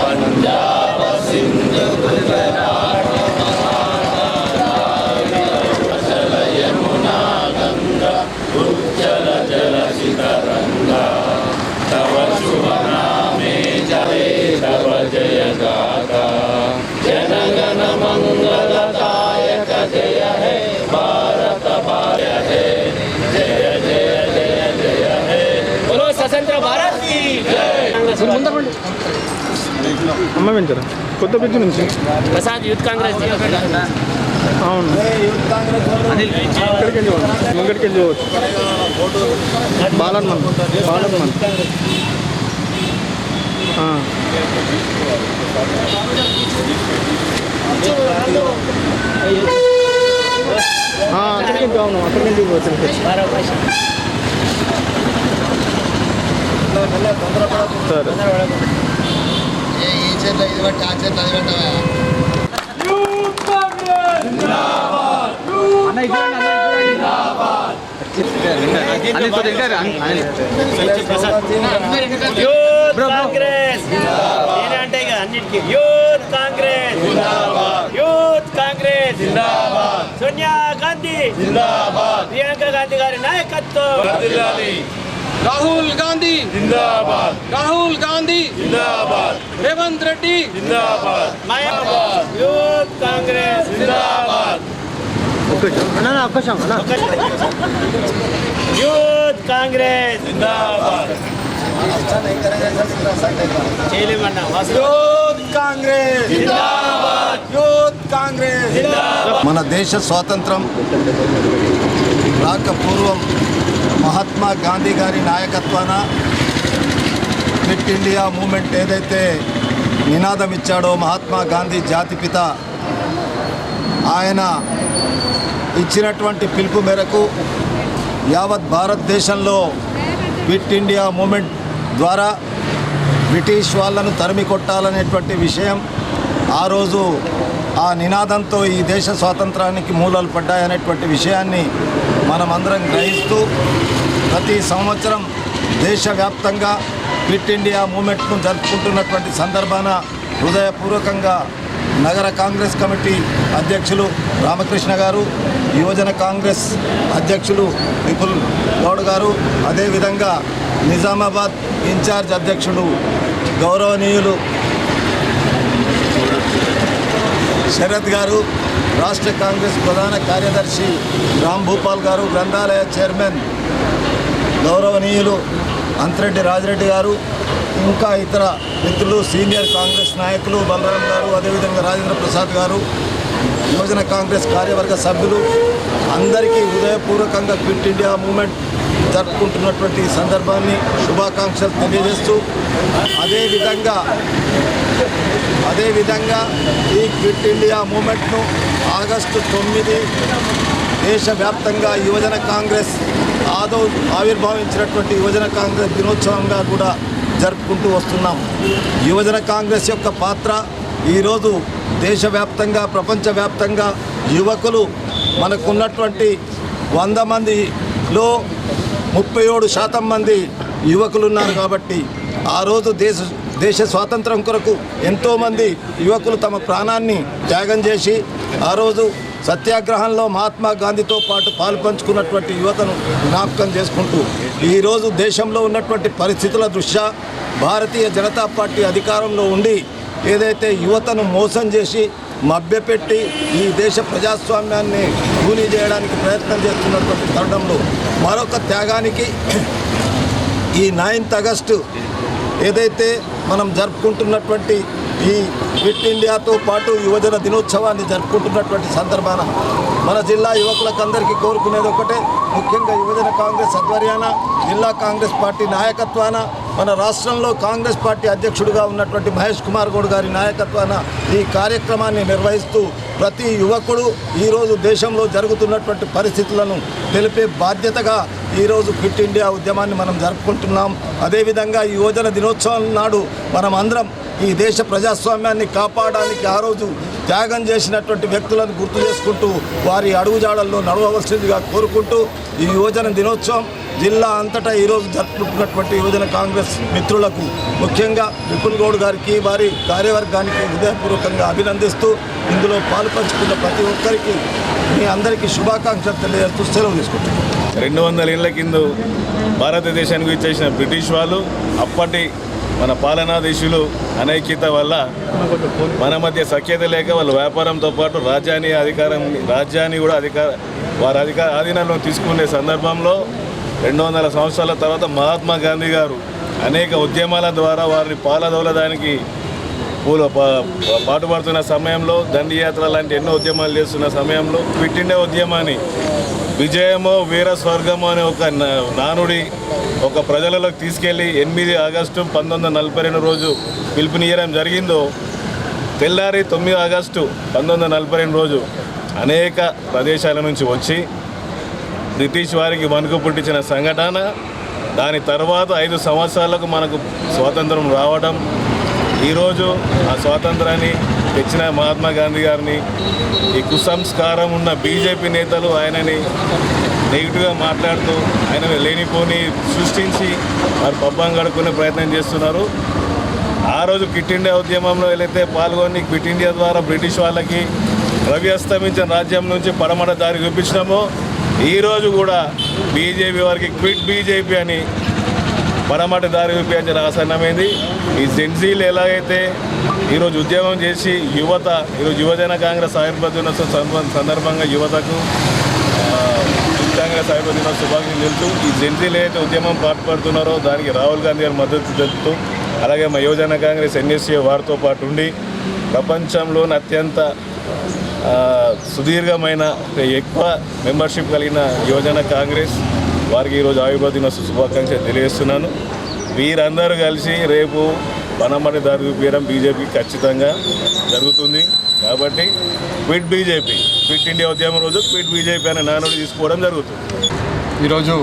पंजाब सिंध गुजरात अचल यमुना गंगा उज्जल जल शिखरंगा तव शुभ नामे जय तव जय गाथा जनगण मंगलदायक जय हे भारत भाग्य है जय जय जय जय है बोलो स्वतंत्र भारत की जय। అమ్మ వెంచరా కొత్త బ్రిడ్జ్ నుంచి ప్రసాద్ యూత్ కాంగ్రెస్ అవును ఇక్కడికి వెళ్ళి ముంగడికి వెళ్ళి బాలన్ మన్ అక్కడికి అవును అక్కడికి పోతుంది సరే సోనియా గాంధీ ప్రియాంక గాంధీ గారి నాయకత్వం राहुल गांधी जिंदाबाद राहुल गांधी जिंदाबाद रेवंत रेड्डी जिंदाबाद యూత్ కాంగ్రెస్ जिंदाबाद యూత్ కాంగ్రెస్ जिंदाबाद చేయలేమన్నా యూత్ కాంగ్రెస్ जिंदाबाद యూత్ కాంగ్రెస్ మన దేశ స్వాతంత్రం రాక పూర్వం మహాత్మా గాంధీ గారి నాయకత్వాన క్విట్ ఇండియా మూమెంట్ ఏదైతే నినాదం ఇచ్చాడో మహాత్మా గాంధీ జాతిపిత ఆయన ఇచ్చినటువంటి పిలుపు మేరకు యావత్ భారతదేశంలో క్విట్ ఇండియా మూమెంట్ ద్వారా బ్రిటిష్ వాళ్ళను తరిమి కొట్టాలనేటువంటి విషయం ఆ రోజు ఆ నినాదంతో ఈ దేశ స్వాతంత్రానికి మూలాలు పడ్డాయనేటువంటి విషయాన్ని మనమందరం గ్రహిస్తూ ప్రతి సంవత్సరం దేశవ్యాప్తంగా క్విట్ ఇండియా మూమెంట్ను జరుపుకుంటున్నటువంటి సందర్భాన హృదయపూర్వకంగా నగర కాంగ్రెస్ కమిటీ అధ్యక్షులు రామకృష్ణ గారు, యువజన కాంగ్రెస్ అధ్యక్షులు విపుల్ గౌడ్ గారు, అదేవిధంగా నిజామాబాద్ ఇన్ఛార్జ్ అధ్యక్షుడు గౌరవనీయులు శరత్ గారు, రాష్ట్ర కాంగ్రెస్ ప్రధాన కార్యదర్శి రామ్ భూపాల్ గారు, గ్రంథాలయ చైర్మన్ గౌరవనీయులు అంతిరెడ్డి రాజిరెడ్డి గారు, ఇంకా ఇతర మిత్రులు సీనియర్ కాంగ్రెస్ నాయకులు బలరాం గారు, అదేవిధంగా రాజేంద్ర ప్రసాద్ గారు, యువజన కాంగ్రెస్ కార్యవర్గ సభ్యులు అందరికీ హృదయపూర్వకంగా క్విట్ ఇండియా మూమెంట్ జరుపుకుంటున్నటువంటి సందర్భాన్ని శుభాకాంక్షలు తెలియజేస్తూ అదేవిధంగా ఈ క్విట్ ఇండియా మూమెంట్ను ఆగస్టు 9 దేశవ్యాప్తంగా యువజన కాంగ్రెస్ ఆవిర్భావించినటువంటి యువజన కాంగ్రెస్ దినోత్సవంగా కూడా జరుపుకుంటూ వస్తున్నాం. యువజన కాంగ్రెస్ యొక్క పాత్ర ఈరోజు దేశవ్యాప్తంగా ప్రపంచవ్యాప్తంగా యువకులు మనకున్నటువంటి 100 మందిలో 37% మంది యువకులు ఉన్నారు. కాబట్టి ఆ రోజు దేశ స్వాతంత్రం కొరకు ఎంతోమంది యువకులు తమ ప్రాణాన్ని త్యాగం చేసి ఆ రోజు సత్యాగ్రహంలో మహాత్మా గాంధీతో పాటు పాల్పంచుకున్నటువంటి యువతను జ్ఞాపకం చేసుకుంటూ ఈరోజు దేశంలో ఉన్నటువంటి పరిస్థితుల దృష్ట్యా భారతీయ జనతా పార్టీ అధికారంలో ఉండి ఏదైతే యువతను మోసం చేసి మభ్యపెట్టి ఈ దేశ ప్రజాస్వామ్యాన్ని కూలీ చేయడానికి ప్రయత్నం చేస్తున్నటువంటి తరుణంలో మరొక త్యాగానికి ఈ 9th ఆగస్టు ఏదైతే మనం జరుపుకుంటున్నటువంటి ఈ క్విట్ ఇండియాతో పాటు యువజన దినోత్సవాన్ని జరుపుకుంటున్నటువంటి సందర్భాన మన జిల్లా యువకులకందరికీ కోరుకునేది ఒకటే, ముఖ్యంగా యువజన కాంగ్రెస్ ఆధ్వర్యాన జిల్లా కాంగ్రెస్ పార్టీ నాయకత్వాన మన రాష్ట్రంలో కాంగ్రెస్ పార్టీ అధ్యక్షుడిగా ఉన్నటువంటి మహేష్ కుమార్ గౌడ్ గారి నాయకత్వాన ఈ కార్యక్రమాన్ని నిర్వహిస్తూ ప్రతి యువకుడు ఈరోజు దేశంలో జరుగుతున్నటువంటి పరిస్థితులను తెలిపే బాధ్యతగా ఈరోజు క్విట్ ఇండియా ఉద్యమాన్ని మనం జరుపుకుంటున్నాం. అదేవిధంగా ఈ యువజన దినోత్సవం నాడు మనం అందరం ఈ దేశ ప్రజాస్వామ్యాన్ని కాపాడడానికి ఆ రోజు త్యాగం చేసినటువంటి వ్యక్తులను గుర్తు చేసుకుంటూ వారి అడుగుజాడల్లో నడవవలసిందిగా కోరుకుంటూ ఈ యువజన దినోత్సవం జిల్లా అంతటా ఈరోజు జరుపుకుంటున్నటువంటి యువజన కాంగ్రెస్ మిత్రులకు ముఖ్యంగా విపుల్ గౌడ్ గారికి వారి కార్యవర్గానికి హృదయపూర్వకంగా అభినందిస్తూ ఇందులో పాలుపంచుకున్న ప్రతి ఒక్కరికి మీ అందరికీ శుభాకాంక్షలు తెలియజేస్తూ సెలవు తీసుకుంటున్నాను. 200 ఏళ్ల కింద భారతదేశానికి ఇచ్చేసిన బ్రిటిష్ వాళ్ళు అప్పటి మన పాలనాధీశులు అనైక్యత వల్ల మన మధ్య సఖ్యత లేక వాళ్ళ వ్యాపారంతో పాటు రాజ్యాన్ని కూడా వారి ఆధీనంలో తీసుకునే సందర్భంలో 200 సంవత్సరాల తర్వాత మహాత్మా గాంధీ గారు అనేక ఉద్యమాల ద్వారా వారిని పాలదోలడానికి పాటుపడుతున్న సమయంలో దండియాత్ర లాంటి ఎన్నో ఉద్యమాలు చేస్తున్న సమయంలో క్విట్ ఇండియా ఉద్యమాన్ని విజయమో వీర స్వర్గమో అనే ఒక నానుడి ఒక ప్రజలలోకి తీసుకెళ్ళి 8 ఆగస్టు 1942 రోజు పిలుపునియడం జరిగిందో తెల్లారి 9 ఆగస్టు 1942 రోజు అనేక ప్రదేశాల నుంచి వచ్చి బ్రిటిష్ వారికి వణుకు పుట్టించిన సంఘటన. దాని తర్వాత 5 సంవత్సరాలకు మనకు స్వాతంత్రం రావడం, ఈరోజు ఆ స్వాతంత్రాన్ని తెచ్చిన మహాత్మా గాంధీ గారిని ఈ కుసంస్కారం ఉన్న బీజేపీ నేతలు ఆయనని నెగిటివ్గా మాట్లాడుతూ ఆయన లేనిపోని సృష్టించి వారు పబ్బం గడుపుకునే ప్రయత్నం చేస్తున్నారు. ఆ రోజు క్విట్ ఇండియా ఉద్యమంలో ఏదైతే పాల్గొని క్విట్ ఇండియా ద్వారా బ్రిటిష్ వాళ్ళకి రవి అస్తమించిన రాజ్యం నుంచి పడమట దారి చూపించినామో ఈరోజు కూడా బీజేపీ వారికి క్విట్ బీజేపీ అని పడమట దారి చూపించిన ఆసన్నమైంది. ఈ జెన్జీలు ఎలాగైతే ఈరోజు ఉద్యమం చేసి ఈరోజు యువజన కాంగ్రెస్ ఆవిర్భావ దినోత్సవం సందర్భంగా యువతకు కాంగ్రెస్ ఆవిర్భావ దినోత్సవ శుభాకాంక్షలు తెలుపుతూ ఈ జెన్జీలు ఏదైతే ఉద్యమం పాటుపడుతున్నారో దానికి రాహుల్ గాంధీ గారు మద్దతు తెలుపుతూ అలాగే మా యువజన కాంగ్రెస్ ఎన్ఎస్సీ వారితో పాటు ఉండి ప్రపంచంలోని అత్యంత సుదీర్ఘమైన ఎక్కువ మెంబర్షిప్ కలిగిన యువజన కాంగ్రెస్ వారికి ఈరోజు ఆవిర్భావ దినోత్సవ శుభాకాంక్షలు తెలియజేస్తున్నాను. వీరందరూ కలిసి రేపు పనమటి దారి చూపించడం బీజేపీకి ఖచ్చితంగా జరుగుతుంది. కాబట్టి క్విట్ బీజేపీ, క్విట్ ఇండియా ఉద్యమం రోజు క్విట్ బీజేపీ అనే నానుడి తీసుకోవడం జరుగుతుంది. ఈరోజు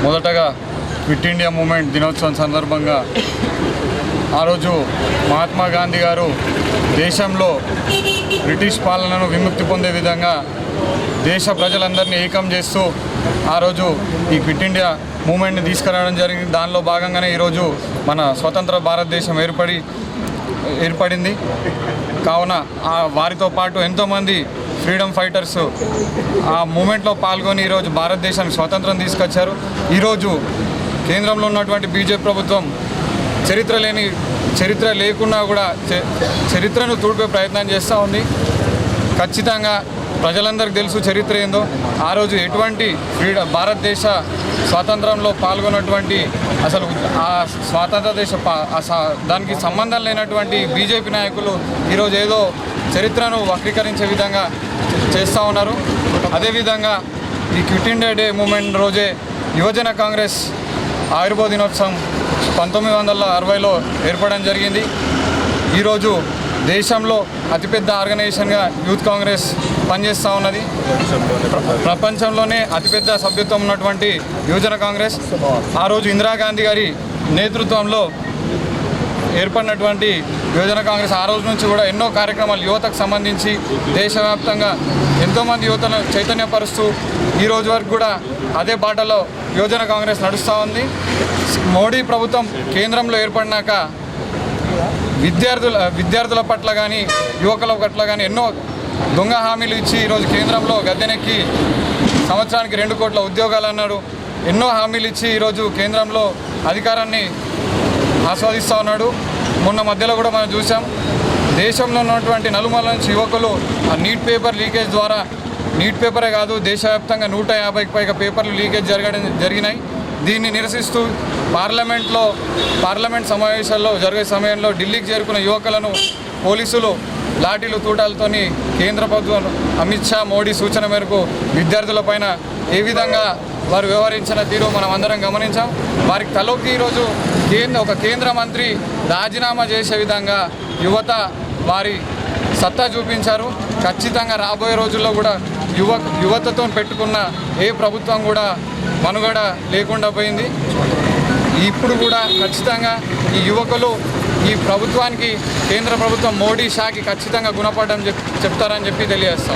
మొదటగా క్విట్ ఇండియా మూమెంట్ దినోత్సవం సందర్భంగా ఆ రోజు మహాత్మా గాంధీ గారు దేశంలో బ్రిటిష్ పాలనను విముక్తి పొందే విధంగా దేశ ప్రజలందరినీ ఏకం చేస్తూ ఆ రోజు ఈ క్విట్ ఇండియా మూమెంట్ని తీసుకురావడం జరిగింది. దానిలో భాగంగానే ఈరోజు మన స్వతంత్ర భారతదేశం ఏర్పడింది. కావున వారితో పాటు ఎంతోమంది ఫ్రీడమ్ ఫైటర్స్ ఆ మూమెంట్లో పాల్గొని ఈరోజు భారతదేశానికి స్వాతంత్రం తీసుకొచ్చారు. ఈరోజు కేంద్రంలో ఉన్నటువంటి బీజేపీ ప్రభుత్వం చరిత్ర లేకున్నా కూడా చరిత్రను తుడిపే ప్రయత్నం చేస్తూ ఉంది. ఖచ్చితంగా ప్రజలందరికీ తెలుసు చరిత్ర ఏందో. ఆ రోజు ఎటువంటి భారతదేశ స్వాతంత్రంలో పాల్గొన్నటువంటి అసలు ఆ స్వాతంత్ర దేశ దానికి సంబంధం లేనటువంటి బీజేపీ నాయకులు ఈరోజు ఏదో చరిత్రను వక్రీకరించే విధంగా చేస్తూ ఉన్నారు. అదేవిధంగా ఈ క్విట్ ఇండియా డే మూమెంట్ రోజే యువజన కాంగ్రెస్ ఆవిర్భావ దినోత్సవం 1960లో ఏర్పడడం జరిగింది. ఈరోజు దేశంలో అతిపెద్ద ఆర్గనైజేషన్గా యూత్ కాంగ్రెస్ పనిచేస్తూ ఉన్నది. ప్రపంచంలోనే అతిపెద్ద సభ్యత్వం ఉన్నటువంటి యువజన కాంగ్రెస్ ఆ రోజు ఇందిరాగాంధీ గారి నేతృత్వంలో ఏర్పడినటువంటి యువజన కాంగ్రెస్ ఆ రోజు నుంచి కూడా ఎన్నో కార్యక్రమాలు యువతకు సంబంధించి దేశవ్యాప్తంగా ఎంతోమంది యువతను చైతన్యపరుస్తూ ఈ రోజు వరకు కూడా అదే బాటలో యువజన కాంగ్రెస్ నడుస్తూ ఉంది. మోడీ ప్రభుత్వం కేంద్రంలో ఏర్పడినాక విద్యార్థుల పట్ల కానీ యువకుల పట్ల కానీ ఎన్నో దొంగ హామీలు ఇచ్చి ఈరోజు కేంద్రంలో గద్దెనెక్కి సంవత్సరానికి 2 కోట్ల ఉద్యోగాలు అన్నాడు. ఎన్నో హామీలు ఇచ్చి ఈరోజు కేంద్రంలో అధికారాన్ని ఆస్వాదిస్తూ ఉన్నాడు. మొన్న మధ్యలో కూడా మనం చూసాం దేశంలో ఉన్నటువంటి నలుమూల నుంచి యువకులు ఆ నీట్ పేపర్ లీకేజ్ ద్వారా, నీట్ పేపరే కాదు దేశవ్యాప్తంగా 150కి పైగా పేపర్లు లీకేజ్ జరిగినాయి. దీన్ని నిరసిస్తూ పార్లమెంట్ సమావేశాల్లో జరిగే సమయంలో ఢిల్లీకి చేరుకున్న యువకులను పోలీసులు లాఠీలు తూటాలతోని కేంద్ర ప్రభుత్వం అమిత్ షా మోడీ సూచన మేరకు విద్యార్థులపైన ఏ విధంగా వారు వ్యవహరించిన తీరు మనం అందరం గమనించాం. వారికి తలొక్కి ఈరోజు ఒక కేంద్ర మంత్రి రాజీనామా చేసే విధంగా యువత వారి సత్తా చూపించారు. ఖచ్చితంగా రాబోయే రోజుల్లో కూడా యువతతో పెట్టుకున్న ఏ ప్రభుత్వం కూడా మనుగడ లేకుండా పోయింది. ఇప్పుడు కూడా ఖచ్చితంగా ఈ యువకులు ఈ ప్రభుత్వానికి కేంద్ర ప్రభుత్వం మోడీ షాకి ఖచ్చితంగా గుణపడడం చెప్తారని చెప్పి తెలియజేస్తాం.